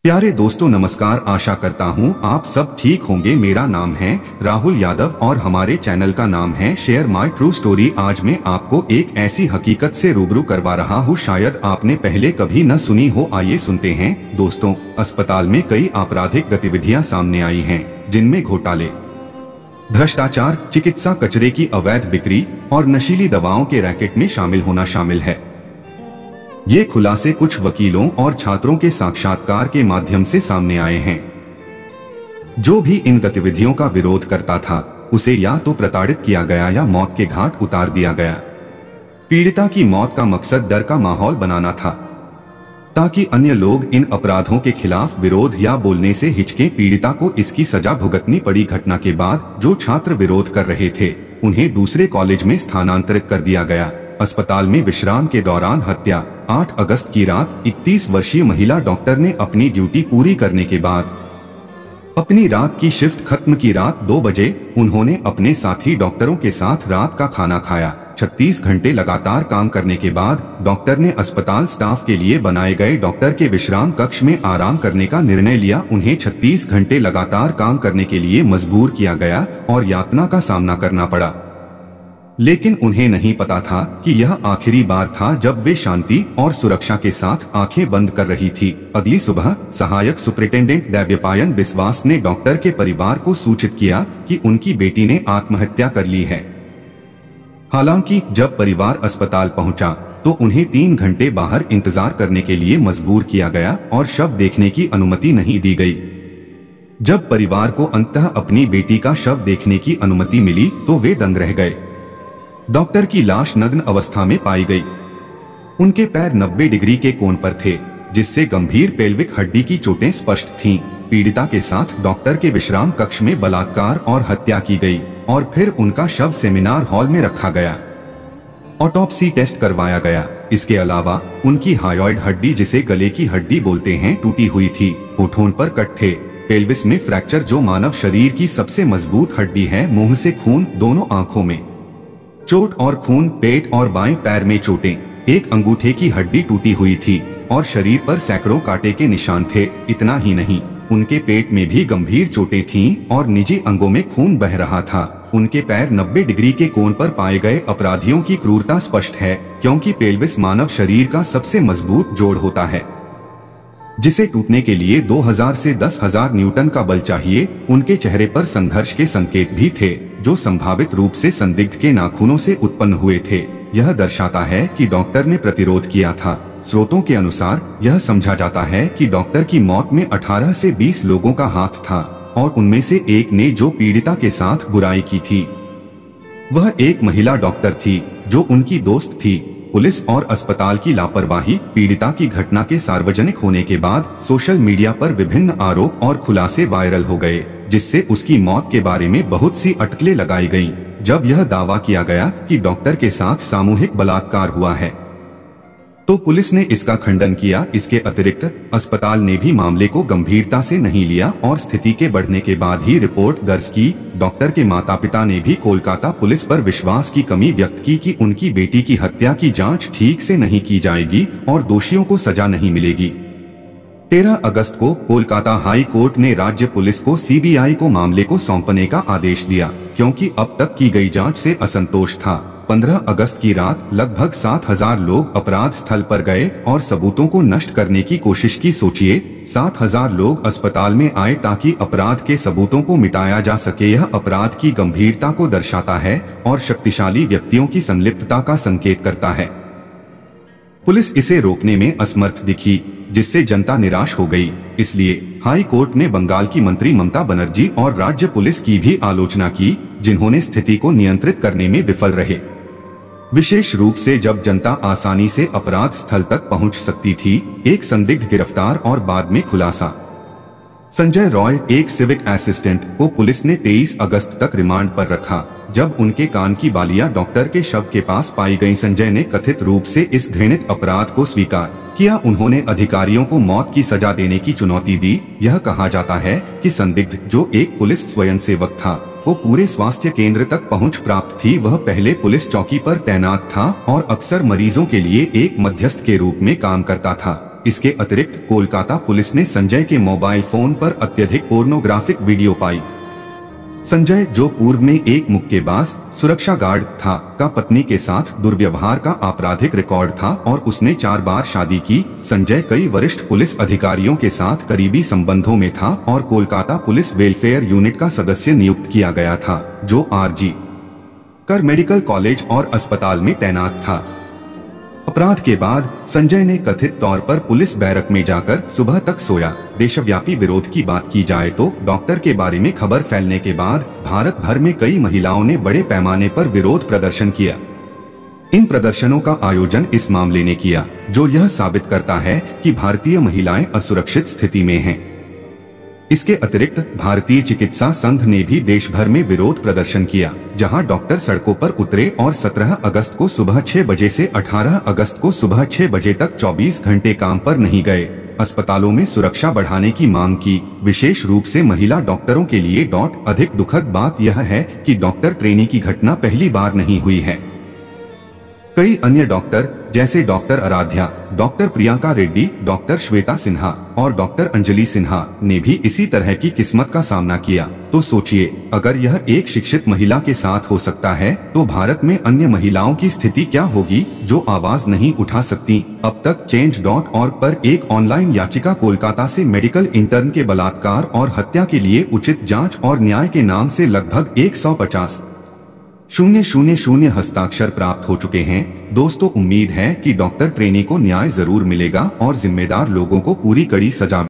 प्यारे दोस्तों नमस्कार। आशा करता हूँ आप सब ठीक होंगे। मेरा नाम है राहुल यादव और हमारे चैनल का नाम है शेयर माय ट्रू स्टोरी। आज मैं आपको एक ऐसी हकीकत से रूबरू करवा रहा हूँ शायद आपने पहले कभी न सुनी हो। आइए सुनते हैं। दोस्तों, अस्पताल में कई आपराधिक गतिविधियाँ सामने आई हैं, जिनमें घोटाले, भ्रष्टाचार, चिकित्सा कचरे की अवैध बिक्री और नशीली दवाओं के रैकेट में शामिल होना शामिल है। ये खुलासे कुछ वकीलों और छात्रों के साक्षात्कार के माध्यम से सामने आए हैं। जो भी इन गतिविधियों का विरोध करता था उसे या तो प्रताड़ित किया गया या मौत के घाट उतार दिया गया। पीड़िता की मौत का मकसद डर का माहौल बनाना था, ताकि अन्य लोग इन अपराधों के खिलाफ विरोध या बोलने से हिचकें। पीड़िता को इसकी सजा भुगतनी पड़ी। घटना के बाद जो छात्र विरोध कर रहे थे उन्हें दूसरे कॉलेज में स्थानांतरित कर दिया गया। अस्पताल में विश्राम के दौरान हत्या। 8 अगस्त की रात 31 वर्षीय महिला डॉक्टर ने अपनी ड्यूटी पूरी करने के बाद अपनी रात की शिफ्ट खत्म की। रात 2 बजे उन्होंने अपने साथी डॉक्टरों के साथ रात का खाना खाया। 36 घंटे लगातार काम करने के बाद डॉक्टर ने अस्पताल स्टाफ के लिए बनाए गए डॉक्टर के विश्राम कक्ष में आराम करने का निर्णय लिया। उन्हें 36 घंटे लगातार काम करने के लिए मजबूर किया गया और यातना का सामना करना पड़ा, लेकिन उन्हें नहीं पता था कि यह आखिरी बार था जब वे शांति और सुरक्षा के साथ आंखें बंद कर रही थी। अगली सुबह सहायक सुपरिटेंडेंट दैव्यपायन बिस्वास ने डॉक्टर के परिवार को सूचित किया कि उनकी बेटी ने आत्महत्या कर ली है। हालांकि जब परिवार अस्पताल पहुंचा तो उन्हें 3 घंटे बाहर इंतजार करने के लिए मजबूर किया गया और शव देखने की अनुमति नहीं दी गई। जब परिवार को अंततः अपनी बेटी का शव देखने की अनुमति मिली तो वे दंग रह गए। डॉक्टर की लाश नग्न अवस्था में पाई गई। उनके पैर 90 डिग्री के कोण पर थे, जिससे गंभीर पेल्विक हड्डी की चोटें स्पष्ट थीं। पीड़िता के साथ डॉक्टर के विश्राम कक्ष में बलात्कार और हत्या की गई और फिर उनका शव सेमिनार हॉल में रखा गया। ऑटोप्सी टेस्ट करवाया गया। इसके अलावा उनकी हायोइड हड्डी, जिसे गले की हड्डी बोलते हैं, टूटी हुई थी। होठों पर कट थे। पेल्विस में फ्रैक्चर, जो मानव शरीर की सबसे मजबूत हड्डी है। मुंह से खून, दोनों आंखों में चोट और खून, पेट और बाएं पैर में चोटें। एक अंगूठे की हड्डी टूटी हुई थी और शरीर पर सैकड़ों कांटे के निशान थे। इतना ही नहीं, उनके पेट में भी गंभीर चोटें थीं और निजी अंगों में खून बह रहा था। उनके पैर 90 डिग्री के कोण पर पाए गए। अपराधियों की क्रूरता स्पष्ट है, क्योंकि पेल्विस मानव शरीर का सबसे मजबूत जोड़ होता है, जिसे टूटने के लिए 2000 से 10,000 न्यूटन का बल चाहिए। उनके चेहरे पर संघर्ष के संकेत भी थे, जो संभावित रूप से संदिग्ध के नाखूनों से उत्पन्न हुए थे। यह दर्शाता है कि डॉक्टर ने प्रतिरोध किया था। स्रोतों के अनुसार यह समझा जाता है कि डॉक्टर की मौत में 18 से 20 लोगों का हाथ था और उनमें से एक ने जो पीड़िता के साथ बुराई की थी वह एक महिला डॉक्टर थी जो उनकी दोस्त थी। पुलिस और अस्पताल की लापरवाही। पीड़िता की घटना के सार्वजनिक होने के बाद सोशल मीडिया पर विभिन्न आरोप और खुलासे वायरल हो गए, जिससे उसकी मौत के बारे में बहुत सी अटकलें लगाई गईं। जब यह दावा किया गया कि डॉक्टर के साथ सामूहिक बलात्कार हुआ है तो पुलिस ने इसका खंडन किया। इसके अतिरिक्त अस्पताल ने भी मामले को गंभीरता से नहीं लिया और स्थिति के बढ़ने के बाद ही रिपोर्ट दर्ज की। डॉक्टर के माता-पिता ने भी कोलकाता पुलिस पर विश्वास की कमी व्यक्त की कि उनकी बेटी की हत्या की जांच ठीक से नहीं की जाएगी और दोषियों को सजा नहीं मिलेगी। 13 अगस्त को कोलकाता हाई कोर्ट ने राज्य पुलिस को सीबीआई को मामले को सौंपने का आदेश दिया, क्योंकि अब तक की गई जांच से असंतोष था। 15 अगस्त की रात लगभग 7,000 लोग अपराध स्थल पर गए और सबूतों को नष्ट करने की कोशिश की। सोचिए, 7,000 लोग अस्पताल में आए ताकि अपराध के सबूतों को मिटाया जा सके। यह अपराध की गंभीरता को दर्शाता है और शक्तिशाली व्यक्तियों की संलिप्तता का संकेत करता है। पुलिस इसे रोकने में असमर्थ दिखी, जिससे जनता निराश हो गई। इसलिए हाई कोर्ट ने बंगाल की मंत्री ममता बनर्जी और राज्य पुलिस की भी आलोचना की, जिन्होंने स्थिति को नियंत्रित करने में विफल रहे। विशेष रूप से जब जनता आसानी से अपराध स्थल तक पहुंच सकती थी। एक संदिग्ध गिरफ्तार और बाद में खुलासा। संजय रॉय, एक सिविक असिस्टेंट, को पुलिस ने 23 अगस्त तक रिमांड पर रखा। जब उनके कान की बालियां डॉक्टर के शव के पास पाई गईं, संजय ने कथित रूप से इस घृणित अपराध को स्वीकार किया। उन्होंने अधिकारियों को मौत की सजा देने की चुनौती दी। यह कहा जाता है कि संदिग्ध, जो एक पुलिस स्वयंसेवक था, को पूरे स्वास्थ्य केंद्र तक पहुंच प्राप्त थी। वह पहले पुलिस चौकी पर तैनात था और अक्सर मरीजों के लिए एक मध्यस्थ के रूप में काम करता था। इसके अतिरिक्त कोलकाता पुलिस ने संजय के मोबाइल फोन पर अत्यधिक पोर्नोग्राफिक वीडियो पाई। संजय, जो पूर्व में एक मुक्केबाज सुरक्षा गार्ड था, का पत्नी के साथ दुर्व्यवहार का आपराधिक रिकॉर्ड था और उसने 4 बार शादी की। संजय कई वरिष्ठ पुलिस अधिकारियों के साथ करीबी संबंधों में था और कोलकाता पुलिस वेलफेयर यूनिट का सदस्य नियुक्त किया गया था, जो आरजी कर मेडिकल कॉलेज और अस्पताल में तैनात था। अपराध के बाद संजय ने कथित तौर पर पुलिस बैरक में जाकर सुबह तक सोया। देशव्यापी विरोध की बात की जाए तो डॉक्टर के बारे में खबर फैलने के बाद भारत भर में कई महिलाओं ने बड़े पैमाने पर विरोध प्रदर्शन किया। इन प्रदर्शनों का आयोजन इस मामले ने किया, जो यह साबित करता है कि भारतीय महिलाएं असुरक्षित स्थिति में हैं। इसके अतिरिक्त भारतीय चिकित्सा संघ ने भी देश भर में विरोध प्रदर्शन किया, जहां डॉक्टर सड़कों पर उतरे और 17 अगस्त को सुबह 6 बजे से 18 अगस्त को सुबह 6 बजे तक 24 घंटे काम पर नहीं गए। अस्पतालों में सुरक्षा बढ़ाने की मांग की, विशेष रूप से महिला डॉक्टरों के लिए। अधिक दुखद बात यह है कि डॉक्टर ट्रेनी की घटना पहली बार नहीं हुई है। कई अन्य डॉक्टर जैसे doctor Aradhya, doctor Priyanka Reddy, doctor Shweta Sinha और डॉक्टर अंजलि सिन्हा ने भी इसी तरह की किस्मत का सामना किया। तो सोचिए, अगर यह एक शिक्षित महिला के साथ हो सकता है, तो भारत में अन्य महिलाओं की स्थिति क्या होगी, जो आवाज नहीं उठा सकती। अब तक Change.org पर एक ऑनलाइन याचिका कोलकाता से मेडिकल इंटर्न के बलात्कार और हत्या के लिए उचित जाँच और न्याय के नाम से लगभग 150,000 हस्ताक्षर प्राप्त हो चुके हैं। दोस्तों, उम्मीद है कि डॉक्टर ट्रेनी को न्याय जरूर मिलेगा और जिम्मेदार लोगों को पूरी कड़ी सजा